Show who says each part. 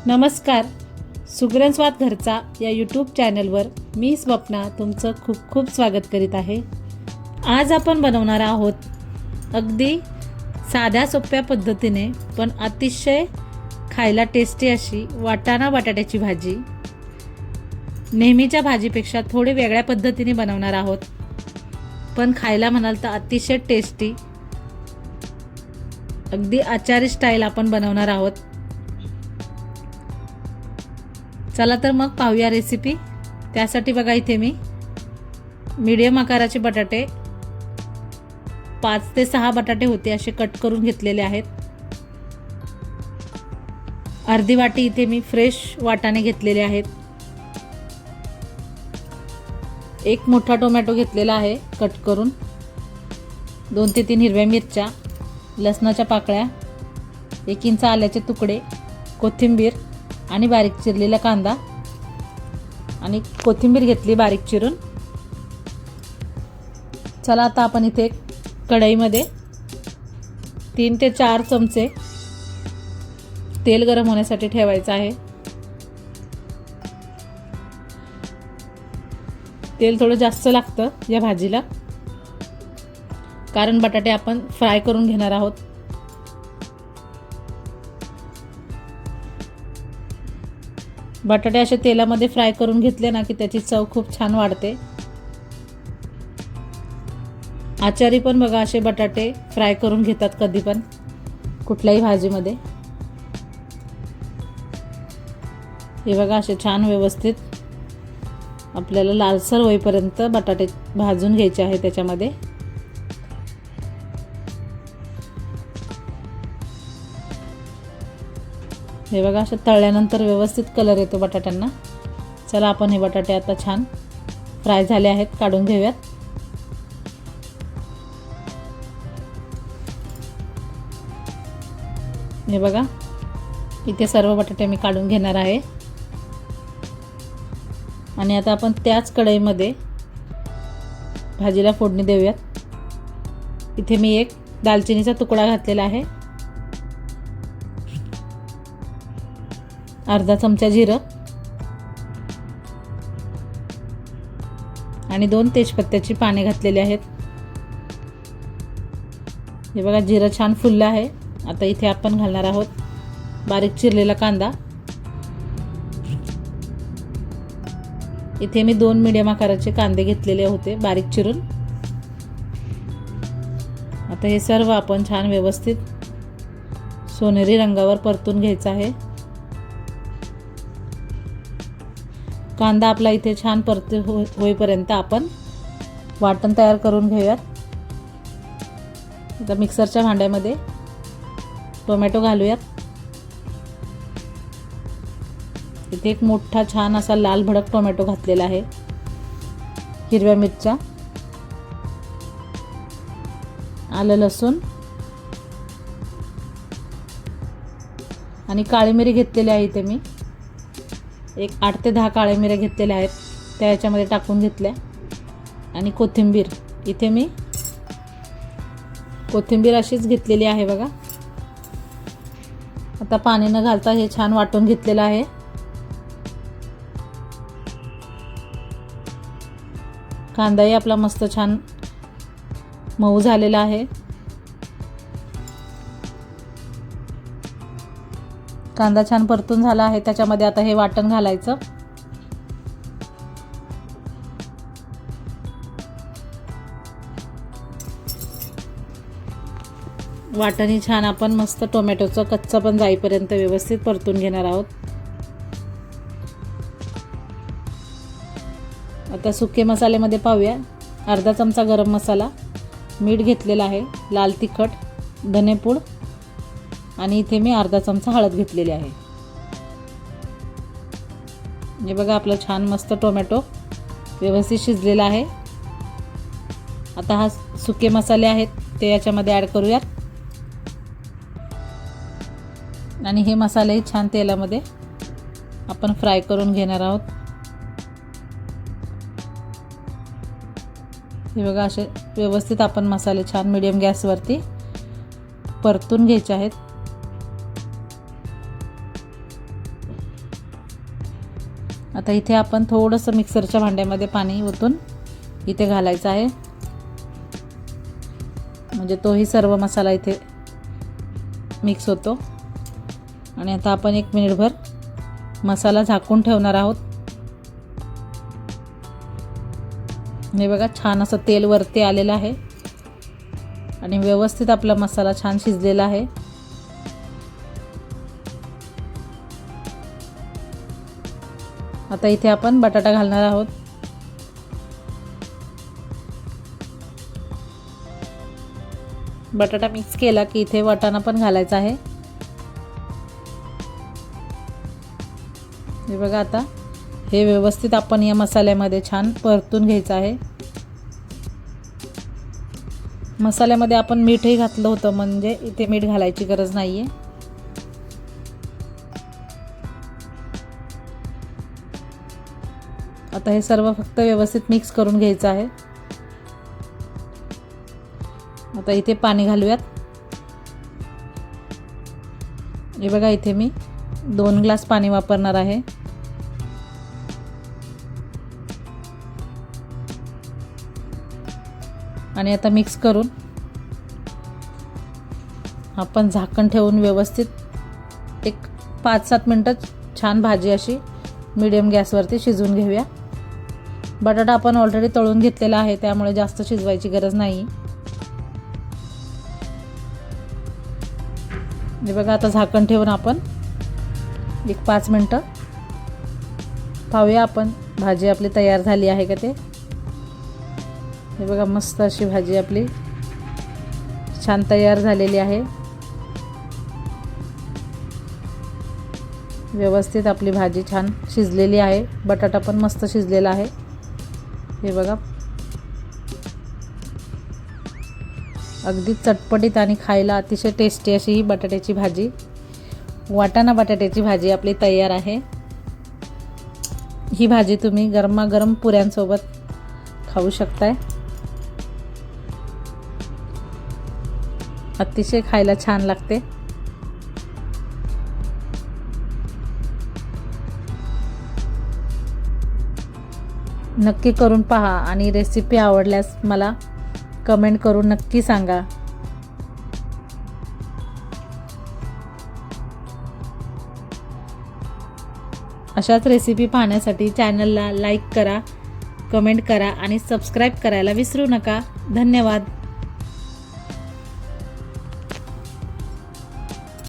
Speaker 1: नमस्कार. सुग्रण स्वाद घरचा या यूट्यूब चॅनलवर मी स्वप्ना तुमचं खूप खूप स्वागत करीत आहे. आज आपण बनवणार आहोत अगदी साध्या सोप्या पद्धतीने पण अतिशय खायला टेस्टी अशी वाटाणा बटाट्याची भाजी. नेहमीच्या भाजीपेक्षा थोडी वेगळ्या पद्धतीने बनवणार आहोत, पण खायला म्हणाल तर अतिशय टेस्टी, अगदी आचारी स्टाईल आपण बनवणार आहोत. चला तर मग पाहूया रेसिपी. त्यासाठी बघा इथे मी मीडियम आकाराचे बटाटे 5 ते 6 बटाटे होते असे कट करून घेतलेले आहेत. अर्धी वाटी इथे मी फ्रेश वाटाणे घेतलेले आहेत. एक मोठा टोमॅटो घेतलेला आहे कट करून. 2 ते 3 हिरव्या मिरच्या, लसणाच्या पाकळ्या, 1 इंच आल्याचे तुकडे, कोथिंबीर आणि बारीक चिरलेला कांदा आणि कोथिंबीर घेतली बारीक चिरून. चला आता आपण इथे कढईमध्ये 3 ते 4 चमचे तेल गरम होण्यासाठी ठेवायचं आहे. तेल थोडं जास्त लागतं या भाजीला, कारण बटाटे आपण फ्राय करून घेणार आहोत. बटाटे असे तेलामध्ये फ्राय करून घेतले ना की त्याची चव खूप छान वाढते. आचारी पण बघा असे बटाटे फ्राय करून घेतात कधी पण कुठल्याही भाजीमध्ये. हे बघा असे छान व्यवस्थित आपल्याला लालसर होईपर्यंत बटाटे भाजून घ्यायचे आहे त्याच्यामध्ये. हे बघा असं तळल्यानंतर व्यवस्थित कलर येतो बटाट्यांना. चला आपण हे बटाटे आता छान फ्राय झाले आहेत, काढून घेऊयात. हे बघा इथे सर्व बटाटे मी काढून घेणार आहे. आणि आता आपण त्याच कढईमध्ये भाजीला फोडणी देऊयात. इथे मी एक दालचिनीचा तुकडा घातलेला आहे, अर्धा चमचा जिरं आणि 2 तेजपत्त्याची पाने घातलेली आहेत. हे बघा जिरं छान फुललं आहे. आता इथे आपण घालणार आहोत बारीक चिरलेला कांदा. इथे मी 2 मीडियम आकाराचे कांदे घेतलेले होते बारीक चिरून. आता हे सर्व आपण छान व्यवस्थित सोनेरी रंगावर परतून घ्यायचं आहे. कांदा आपला इथे छान होईपर्यंत आपण वाटण तयार करून घेऊयात. आता मिक्सरच्या भांड्यामध्ये टोमॅटो घालूयात. इथे एक मोठा छान असा लाल भडक टोमॅटो घातलेला आहे. हिरव्या मिरच्या, आलं लसूण आणि काळी मिरी घेतलेली आहे. इथे मी एक 8 ते 10 काळ्या मिऱ्या घेतलेल्या आहेत, त्या याच्यामध्ये टाकून घेतल्या. आणि कोथिंबीर इथे मी कोथिंबीर अशीच घेतलेली आहे बघा. आता पाणी न घालता हे छान वाटून घेतलेलं आहे. कांदाही आपला मस्त छान मऊ झालेला आहे. कांदा छान परतून झाला आहे. त्याच्यामध्ये आता हे वाटण घालायचं. वाटणी छान आपण मस्त टोमॅटोचं कच्चं पण जाईपर्यंत व्यवस्थित परतून घेणार आहोत. आता सुके मसाल्यामध्ये पाहूया. अर्धा चमचा गरम मसाला, मीठ घेतलेला आहे, लाल तिखट, धनेपूड आणि इथे मी अर्धा चमचा हळद घेतलेली आहे. हे बघा आपलं छान मस्त टोमॅटो व्यवस्थित शिजलेला आहे. आता हा सुके मसाले आहेत ते याच्यामध्ये ॲड करूयात. आणि हे मसालेही छान तेलामध्ये आपण फ्राय करून घेणार आहोत. हे बघा असे व्यवस्थित आपण मसाले छान मीडियम गॅसवरती परतून घ्यायचे आहेत. आता इथे आपण थोडंसं मिक्सरच्या भांड्यामध्ये पाणी ओतून इथे घालायचं आहे, म्हणजे तोही सर्व मसाला इथे मिक्स होतो. आणि आता आपण 1 मिनिटभर मसाला झाकून ठेवणार आहोत. हे बघा छान असं तेल वरती आलेलं आहे आणि व्यवस्थित आपला मसाला छान शिजलेला आहे. आता इथे आपण बटाटा घालणार आहोत. बटाटा मिक्स केला की इथे वाटाणा पण घालायचा आहे. हे बघा आता हे व्यवस्थित आपण या मसाल्यामध्ये छान परतून घ्यायचं आहे. मसाल्यामध्ये आपण मीठही घातलं होतं, म्हणजे इथे मीठ घालायची गरज नाही आहे. आता हे सर्व फक्त व्यवस्थित मिक्स करून घ्यायचं आहे. आता इथे पाणी घालूयात. हे बघा इथे मी 2 ग्लास पाणी वापरणार आहे. आणि आता मिक्स करून आपण झाकण ठेवून व्यवस्थित एक 5-7 मिनटं छान भाजी अशी मीडियम गॅसवरती शिजवून घेऊया. बटाटा आपण ऑलरेडी तळून घेतलेला आहे, त्यामुळे जास्त शिजवायची गरज नाही. हे बघा आता झाकण ठेवून आपण एक 5 मिनटं पाहूया आपण भाजी आपली तयार झाली आहे का ते. हे बघा मस्त अशी भाजी आपली छान तयार झालेली आहे. व्यवस्थित आपली भाजी छान शिजलेली आहे. बटाटा पण मस्त शिजलेला आहे. हे बघा अगदी चटपटीत आणि खायला अतिशय टेस्टी अशी ही बटाट्याची भाजी, वाटाणा बटाट्याची भाजी आपली तयार आहे. ही भाजी तुम्ही गरमागरम पुऱ्यांसोबत खाऊ शकताय. अतिशय खायला छान लागते. नक्की करून पहा आणि रेसिपी आवडल्यास मला कमेंट करून नक्की सांगा. अशाच रेसिपी पाहण्यासाठी चॅनलला लाईक करा, कमेंट करा आणि सबस्क्राईब करायला विसरू नका. धन्यवाद.